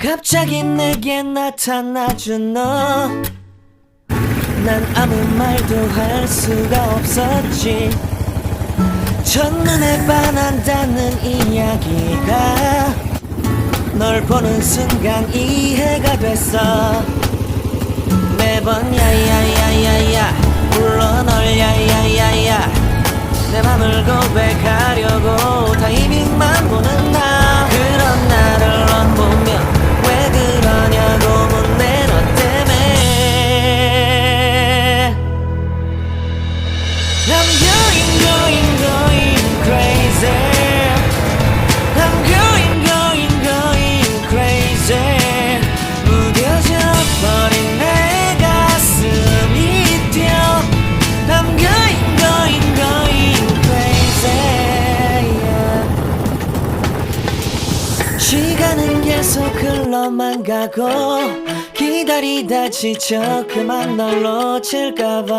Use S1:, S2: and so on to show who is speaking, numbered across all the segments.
S1: 갑자기 내게 나타나준 너, 난 아무 말도 할 수가 없었지. 첫눈에 반한다는 이야기가 널 보는 순간 이해가 됐어. 매번 야야야야야 불러 널 야야야야, 내 맘을 고백하려고 타이밍만 보는 나. 그런 나를 넌 보며 왜 그러냐고 묻네. 너 때문에 I'm going crazy. I'm going crazy. 무뎌져 버린 내 가슴이 뛰어. I'm going crazy, yeah. 시간은 계속 흘러만 가고 기다리다 지쳐 그만 널 놓칠까봐.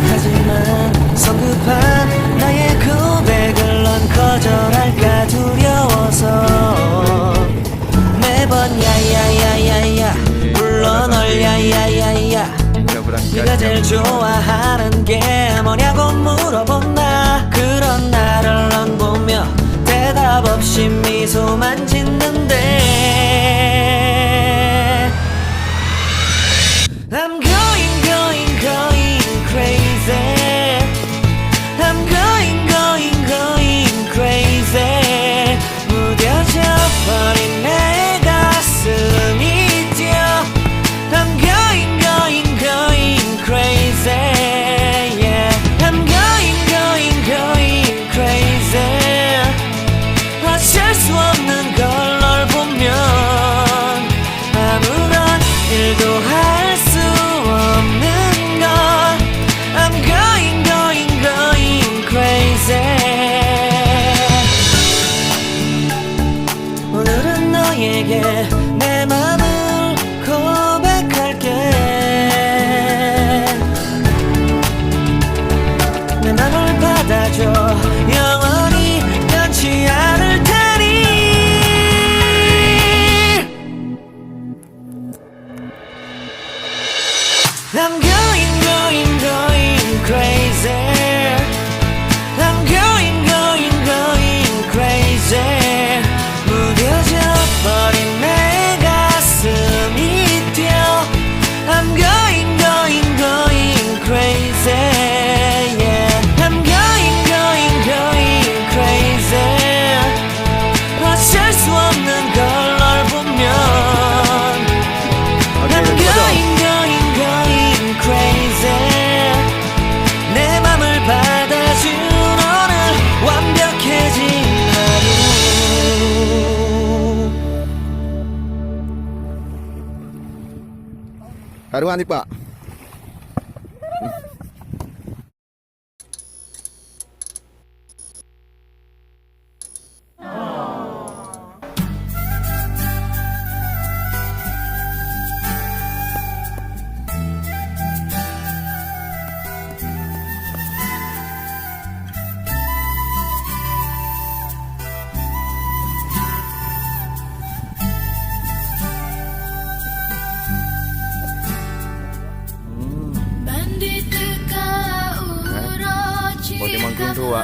S1: 하지만 성급한 나의 고백을 넌 거절할까 두려워서 매번 야야야야야 불러 널 야야야야. 네가 제일 좋아하는 게 뭐냐고 물어본 나. 그런 나를 넌 보며 대답 없이 미소만 짓는데 I'm going crazy. I'm going crazy. 무뎌져 버린 내 가슴이 뛰어. I'm going crazy, yeah. I'm going crazy. 어쩔 수 없는 걸 널 보면 아무런 일도 할 수 없는 걸. I'm going crazy. 오늘은 너에게 내 맘을 고백할게. 내 맘을 받아줘. 영원히 변치 않을 테니. I'm going crazy. I'm going crazy. 무뎌져 버린 내 가슴이 뛰어. I'm going crazy, yeah. I'm going crazy. 어쩔 수 없는 걸 널 보면 I'm going crazy. 내 맘을 받아준 오늘 완벽해진 하루.
S2: Karuan nih Pak. Bodi manggung tua.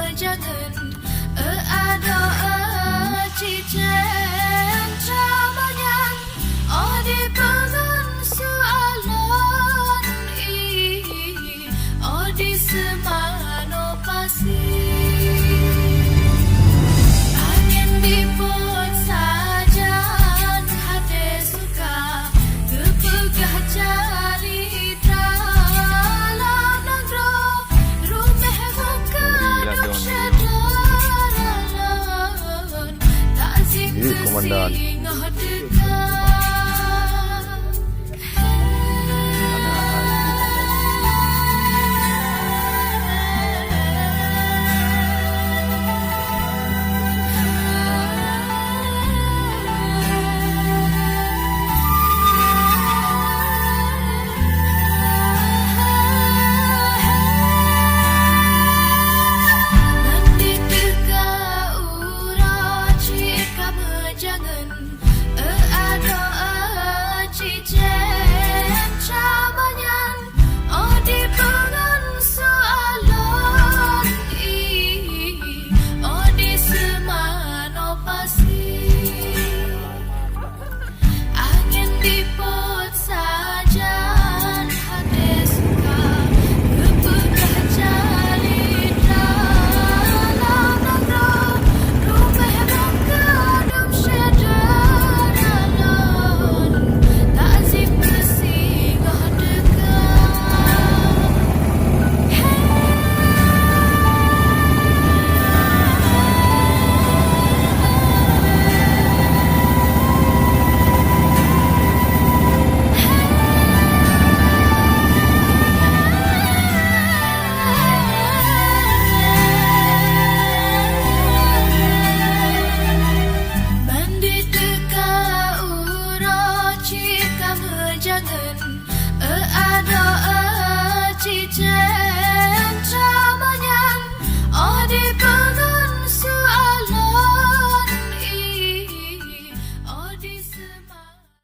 S2: Komandan. jangan ada cincin